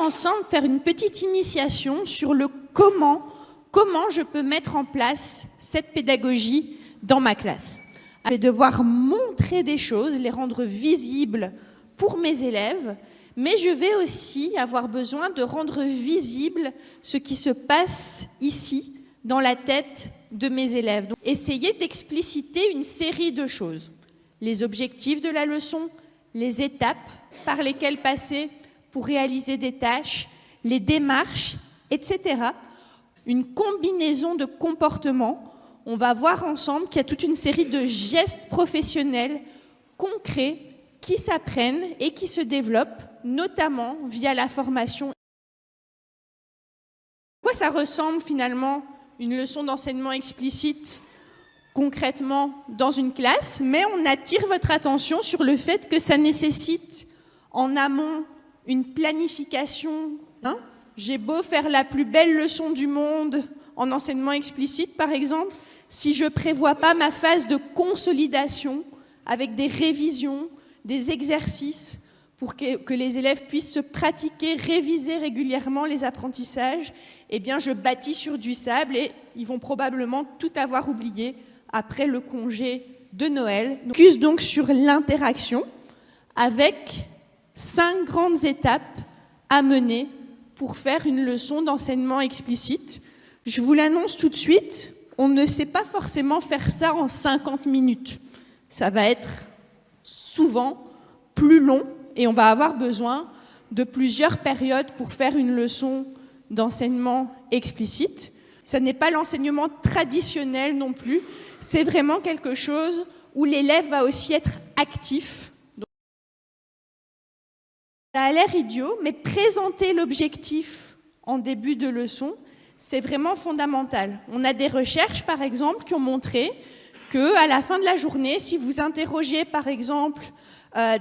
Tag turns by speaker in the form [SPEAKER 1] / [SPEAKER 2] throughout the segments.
[SPEAKER 1] ensemble faire une petite initiation sur le comment je peux mettre en place cette pédagogie dans ma classe. Je vais devoir montrer des choses, les rendre visibles pour mes élèves, mais je vais aussi avoir besoin de rendre visible ce qui se passe ici, dans la tête de mes élèves. Donc, essayer d'expliciter une série de choses. Les objectifs de la leçon, les étapes par lesquelles passer pour réaliser des tâches, les démarches, etc. Une combinaison de comportements. On va voir ensemble qu'il y a toute une série de gestes professionnels concrets qui s'apprennent et qui se développent, notamment via la formation. À quoi ça ressemble finalement une leçon d'enseignement explicite concrètement dans une classe, mais on attire votre attention sur le fait que ça nécessite en amont une planification. J'ai beau faire la plus belle leçon du monde en enseignement explicite, par exemple, si je ne prévois pas ma phase de consolidation avec des révisions, des exercices, pour que les élèves puissent se pratiquer, réviser régulièrement les apprentissages, eh bien je bâtis sur du sable et ils vont probablement tout avoir oublié après le congé de Noël. Focus donc sur l'interaction avec 5 grandes étapes à mener pour faire une leçon d'enseignement explicite. Je vous l'annonce tout de suite, on ne sait pas forcément faire ça en 50 minutes. Ça va être souvent plus long et on va avoir besoin de plusieurs périodes pour faire une leçon d'enseignement explicite. Ça n'est pas l'enseignement traditionnel non plus, c'est vraiment quelque chose où l'élève va aussi être actif. Donc, ça a l'air idiot, mais présenter l'objectif en début de leçon, c'est vraiment fondamental. On a des recherches, par exemple, qui ont montré qu'à la fin de la journée, si vous interrogez, par exemple,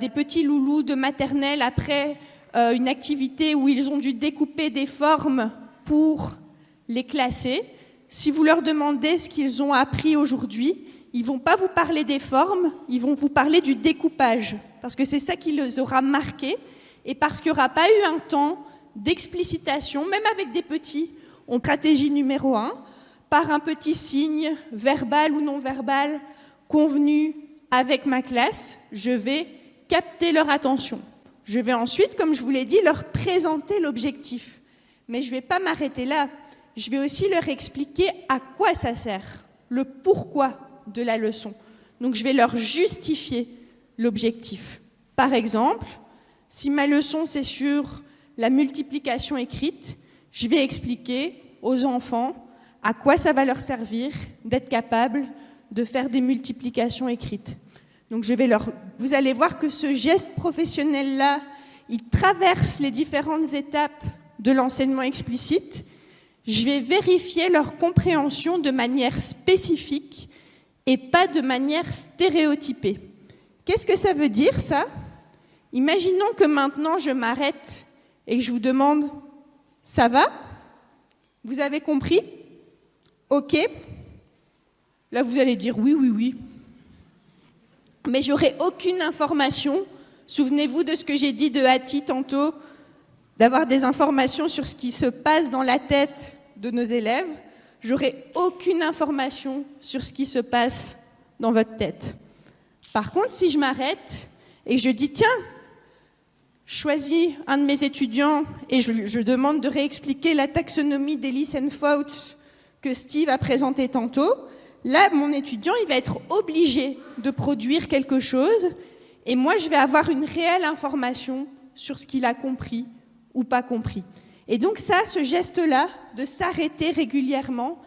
[SPEAKER 1] des petits loulous de maternelle après une activité où ils ont dû découper des formes pour les classer, si vous leur demandez ce qu'ils ont appris aujourd'hui, ils ne vont pas vous parler des formes, ils vont vous parler du découpage, parce que c'est ça qui les aura marqués, et parce qu'il n'y aura pas eu un temps d'explicitation, même avec des petits, on stratégie numéro 1, par un petit signe verbal ou non verbal convenu avec ma classe, je vais capter leur attention. Je vais ensuite, comme je vous l'ai dit, leur présenter l'objectif. Mais je ne vais pas m'arrêter là. Je vais aussi leur expliquer à quoi ça sert, le pourquoi de la leçon. Donc je vais leur justifier l'objectif. Par exemple, si ma leçon c'est sur la multiplication écrite, je vais expliquer aux enfants à quoi ça va leur servir d'être capables de faire des multiplications écrites. Donc vous allez voir que ce geste professionnel-là, il traverse les différentes étapes de l'enseignement explicite. Je vais vérifier leur compréhension de manière spécifique et pas de manière stéréotypée. Qu'est-ce que ça veut dire, ça? Imaginons que maintenant je m'arrête et que je vous demande « Ça va? Vous avez compris? Ok ?» Là, vous allez dire « Oui, oui, oui. » Mais j'aurai aucune information. Souvenez-vous de ce que j'ai dit de Hattie tantôt, d'avoir des informations sur ce qui se passe dans la tête de nos élèves. J'aurai aucune information sur ce qui se passe dans votre tête. Par contre, si je m'arrête et que je dis « Tiens, je choisis un de mes étudiants et je demande de réexpliquer la taxonomie d'Ellis-Fouts que Steve a présenté tantôt », là, mon étudiant, il va être obligé de produire quelque chose et moi, je vais avoir une réelle information sur ce qu'il a compris ou pas compris. Et donc ça, ce geste-là, de s'arrêter régulièrement,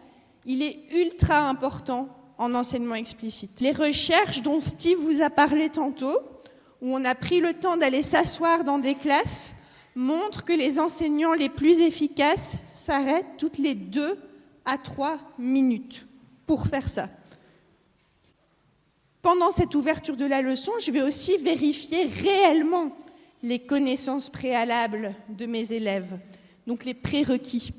[SPEAKER 1] il est ultra important en enseignement explicite. Les recherches dont Steve vous a parlé tantôt, où on a pris le temps d'aller s'asseoir dans des classes, montrent que les enseignants les plus efficaces s'arrêtent toutes les 2 à 3 minutes. Pour faire ça. Pendant cette ouverture de la leçon, je vais aussi vérifier réellement les connaissances préalables de mes élèves, donc les prérequis.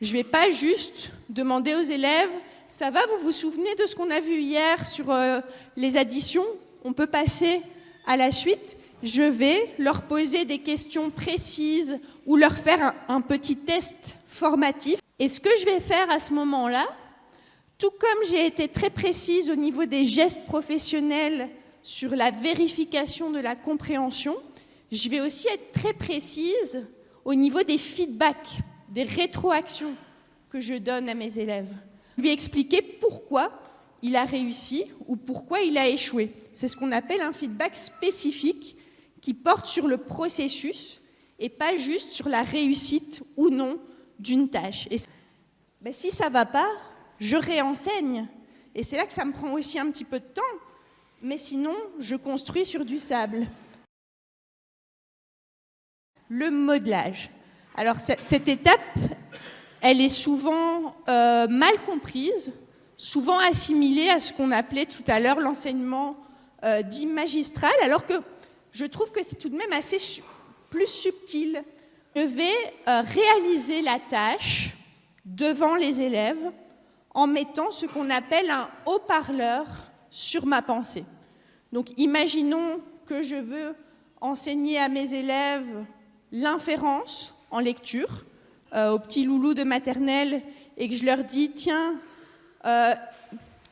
[SPEAKER 1] Je ne vais pas juste demander aux élèves « Ça va, vous vous souvenez de ce qu'on a vu hier sur les additions? On peut passer à la suite ?» je vais leur poser des questions précises ou leur faire un petit test formatif. Et ce que je vais faire à ce moment-là, tout comme j'ai été très précise au niveau des gestes professionnels sur la vérification de la compréhension, je vais aussi être très précise au niveau des feedbacks, des rétroactions que je donne à mes élèves. Lui expliquer pourquoi il a réussi ou pourquoi il a échoué. C'est ce qu'on appelle un feedback spécifique qui porte sur le processus et pas juste sur la réussite ou non d'une tâche. Et si ça ne va pas, je réenseigne. Et c'est là que ça me prend aussi un petit peu de temps, mais sinon, je construis sur du sable. Le modelage. Alors, cette étape, elle est souvent mal comprise, souvent assimilée à ce qu'on appelait tout à l'heure l'enseignement dit magistral, alors que je trouve que c'est tout de même assez plus subtil. Je vais réaliser la tâche devant les élèves en mettant ce qu'on appelle un haut-parleur sur ma pensée. Donc, imaginons que je veux enseigner à mes élèves l'inférence en lecture, aux petits loulous de maternelle, et que je leur dis, tiens,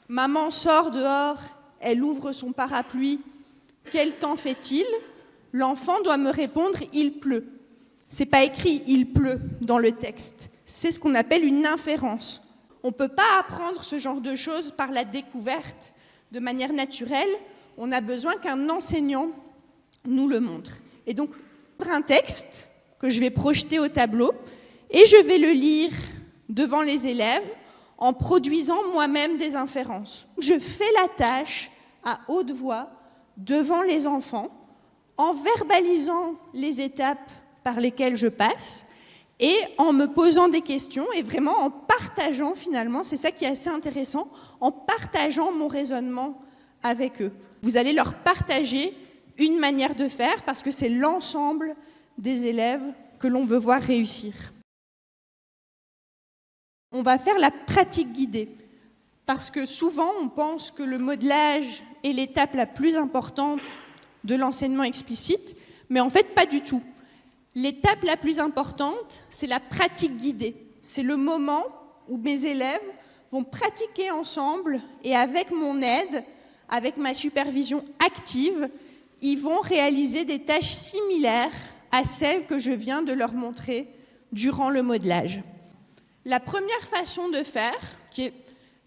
[SPEAKER 1] maman sort dehors, elle ouvre son parapluie, quel temps fait-il? L'enfant doit me répondre, il pleut. C'est pas écrit, il pleut dans le texte. C'est ce qu'on appelle une inférence. On ne peut pas apprendre ce genre de choses par la découverte de manière naturelle. On a besoin qu'un enseignant nous le montre. Et donc, un texte que je vais projeter au tableau et je vais le lire devant les élèves en produisant moi-même des inférences. Je fais la tâche à haute voix devant les enfants en verbalisant les étapes par lesquelles je passe et en me posant des questions et vraiment en partageant finalement, c'est ça qui est assez intéressant, en partageant mon raisonnement avec eux. Vous allez leur partager une manière de faire parce que c'est l'ensemble des élèves que l'on veut voir réussir. On va faire la pratique guidée parce que souvent on pense que le modelage est l'étape la plus importante de l'enseignement explicite, mais en fait pas du tout. L'étape la plus importante, c'est la pratique guidée. C'est le moment où mes élèves vont pratiquer ensemble et avec mon aide, avec ma supervision active, ils vont réaliser des tâches similaires à celles que je viens de leur montrer durant le modelage. La première façon de faire, qui est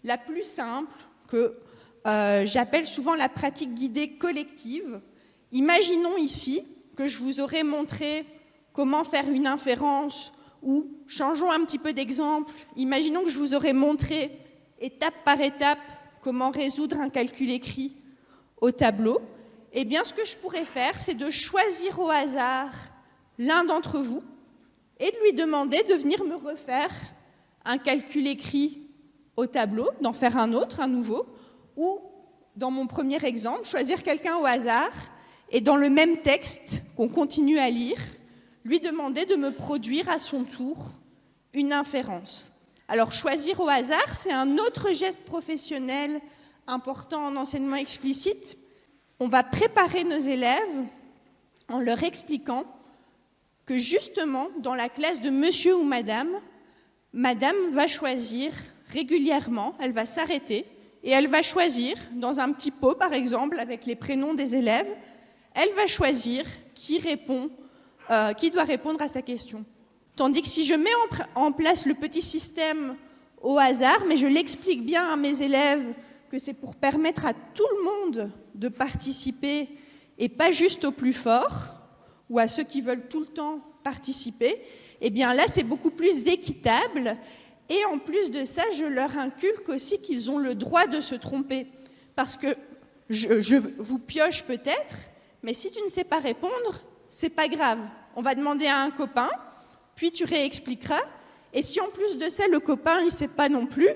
[SPEAKER 1] la plus simple, que j'appelle souvent la pratique guidée collective, imaginons ici que je vous aurais montré comment faire une inférence ou, changeons un petit peu d'exemple, imaginons que je vous aurais montré étape par étape comment résoudre un calcul écrit au tableau. Eh bien, ce que je pourrais faire, c'est de choisir au hasard l'un d'entre vous et de lui demander de venir me refaire un calcul écrit au tableau, d'en faire un autre, un nouveau, ou, dans mon premier exemple, choisir quelqu'un au hasard et dans le même texte qu'on continue à lire, lui demander de me produire à son tour une inférence. Alors, choisir au hasard, c'est un autre geste professionnel important en enseignement explicite. On va préparer nos élèves en leur expliquant que justement, dans la classe de monsieur ou madame, madame va choisir régulièrement, elle va s'arrêter et elle va choisir, dans un petit pot par exemple, avec les prénoms des élèves, elle va choisir qui doit répondre à sa question. Tandis que si je mets en place le petit système au hasard, mais je l'explique bien à mes élèves que c'est pour permettre à tout le monde de participer et pas juste aux plus forts ou à ceux qui veulent tout le temps participer, eh bien là, c'est beaucoup plus équitable. Et en plus de ça, je leur inculque aussi qu'ils ont le droit de se tromper. Parce que je vous pioche peut-être, mais si tu ne sais pas répondre, c'est pas grave. On va demander à un copain, puis tu réexpliqueras. Et si en plus de ça, le copain, il ne sait pas non plus,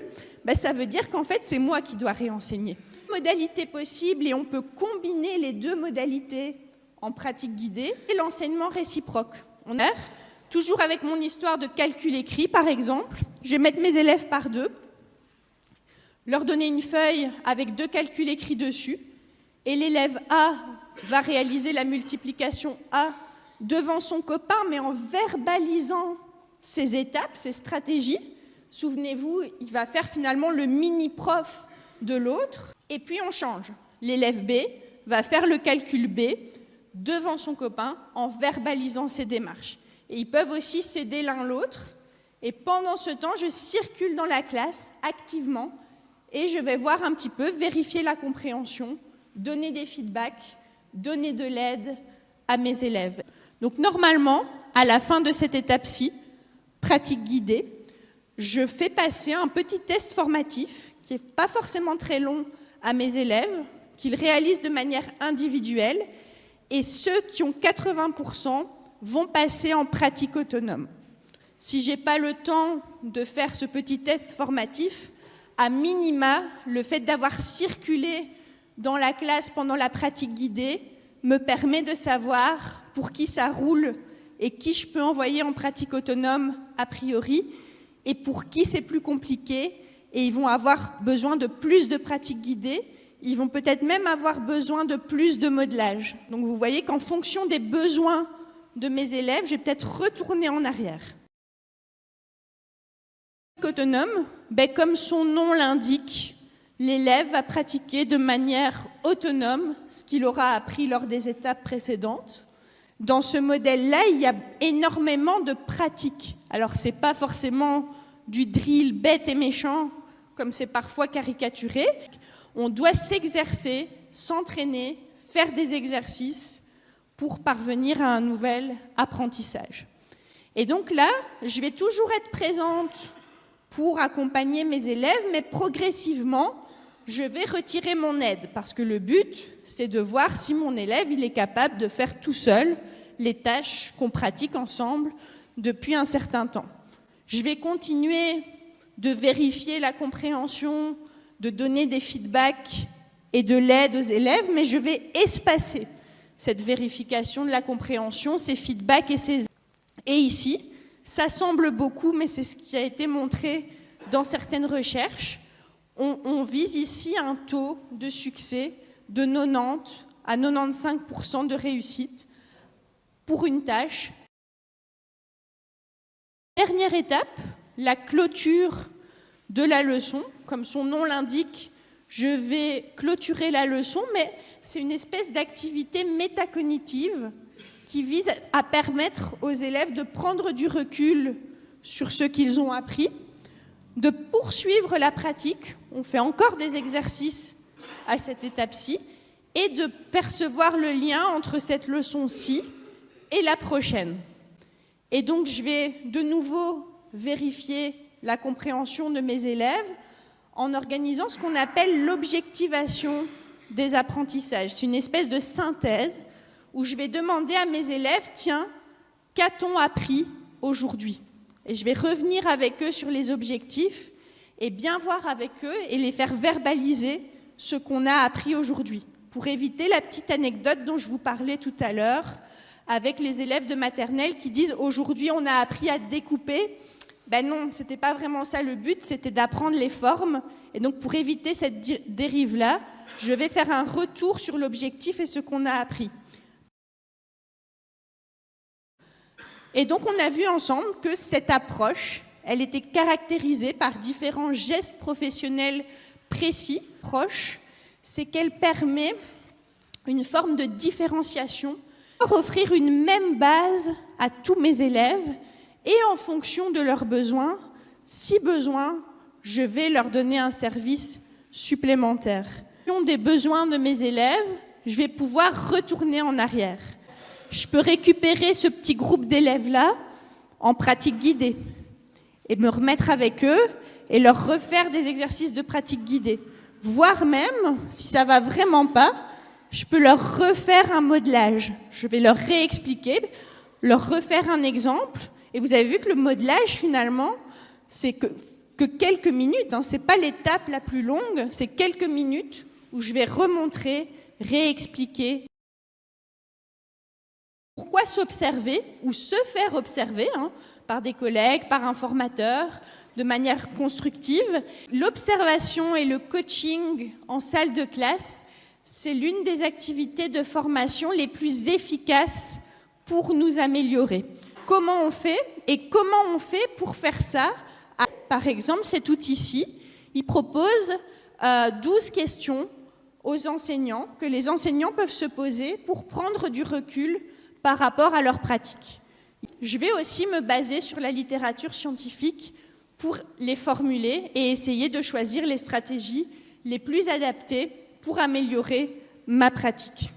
[SPEAKER 1] ben ça veut dire qu'en fait, c'est moi qui dois réenseigner. Modalité possible, et on peut combiner les deux modalités en pratique guidée, et l'enseignement réciproque. On a toujours avec mon histoire de calcul écrit, par exemple, je vais mettre mes élèves par deux, leur donner une feuille avec 2 calculs écrits dessus, Et l'élève A va réaliser la multiplication A devant son copain, mais en verbalisant ses étapes, ses stratégies. Souvenez-vous, il va faire finalement le mini-prof de l'autre. Et puis on change. L'élève B va faire le calcul B devant son copain en verbalisant ses démarches. Et ils peuvent aussi s'aider l'un l'autre. Et pendant ce temps, je circule dans la classe activement et je vais voir un petit peu, vérifier la compréhension, donner des feedbacks, donner de l'aide à mes élèves. Donc normalement, à la fin de cette étape-ci, pratique guidée, je fais passer un petit test formatif qui n'est pas forcément très long à mes élèves, qu'ils réalisent de manière individuelle, et ceux qui ont 80% vont passer en pratique autonome. Si je n'ai pas le temps de faire ce petit test formatif, à minima, le fait d'avoir circulé dans la classe pendant la pratique guidée me permet de savoir pour qui ça roule et qui je peux envoyer en pratique autonome a priori, et pour qui c'est plus compliqué et ils vont avoir besoin de plus de pratiques guidées, ils vont peut-être même avoir besoin de plus de modelage. Donc vous voyez qu'en fonction des besoins de mes élèves, je vais peut-être retourner en arrière. Autonome, comme son nom l'indique, l'élève va pratiquer de manière autonome ce qu'il aura appris lors des étapes précédentes. Dans ce modèle-là, il y a énormément de pratiques. Alors, ce n'est pas forcément du drill bête et méchant, comme c'est parfois caricaturé. On doit s'exercer, s'entraîner, faire des exercices pour parvenir à un nouvel apprentissage. Et donc là, je vais toujours être présente pour accompagner mes élèves, mais progressivement, je vais retirer mon aide, parce que le but, c'est de voir si mon élève il est capable de faire tout seul les tâches qu'on pratique ensemble depuis un certain temps. Je vais continuer de vérifier la compréhension, de donner des feedbacks et de l'aide aux élèves, mais je vais espacer cette vérification de la compréhension, ces feedbacks et ces... Et ici, ça semble beaucoup, mais c'est ce qui a été montré dans certaines recherches. On vise ici un taux de succès de 90 à 95% de réussite pour une tâche. Dernière étape, la clôture de la leçon. Comme son nom l'indique, je vais clôturer la leçon, mais c'est une espèce d'activité métacognitive qui vise à permettre aux élèves de prendre du recul sur ce qu'ils ont appris, de poursuivre la pratique, on fait encore des exercices à cette étape-ci, et de percevoir le lien entre cette leçon-ci et la prochaine. Et donc je vais de nouveau vérifier la compréhension de mes élèves en organisant ce qu'on appelle l'objectivation des apprentissages. C'est une espèce de synthèse où je vais demander à mes élèves, tiens, qu'a-t-on appris aujourd'hui? Et je vais revenir avec eux sur les objectifs et bien voir avec eux et les faire verbaliser ce qu'on a appris aujourd'hui, pour éviter la petite anecdote dont je vous parlais tout à l'heure avec les élèves de maternelle qui disent « aujourd'hui on a appris à découper ». Ben non, ce n'était pas vraiment ça le but, c'était d'apprendre les formes. Et donc pour éviter cette dérive-là, je vais faire un retour sur l'objectif et ce qu'on a appris. Et donc on a vu ensemble que cette approche, elle était caractérisée par différents gestes professionnels précis, proches. C'est qu'elle permet une forme de différenciation pour offrir une même base à tous mes élèves et en fonction de leurs besoins, si besoin, je vais leur donner un service supplémentaire. En fonction des besoins de mes élèves, je vais pouvoir retourner en arrière. Je peux récupérer ce petit groupe d'élèves-là en pratique guidée et me remettre avec eux et leur refaire des exercices de pratique guidée. Voire même, si ça ne va vraiment pas, je peux leur refaire un modelage. Je vais leur réexpliquer, leur refaire un exemple. Et vous avez vu que le modelage, finalement, c'est que quelques minutes, hein, ce n'est pas l'étape la plus longue, c'est quelques minutes où je vais remontrer, réexpliquer. Pourquoi s'observer ou se faire observer par des collègues, par un formateur, de manière constructive? L'observation et le coaching en salle de classe c'est l'une des activités de formation les plus efficaces pour nous améliorer. Comment on fait? Et comment on fait pour faire ça? Par exemple, cet outil-ci, il propose 12 questions aux enseignants, que les enseignants peuvent se poser pour prendre du recul par rapport à leur pratique. Je vais aussi me baser sur la littérature scientifique pour les formuler et essayer de choisir les stratégies les plus adaptées pour améliorer ma pratique.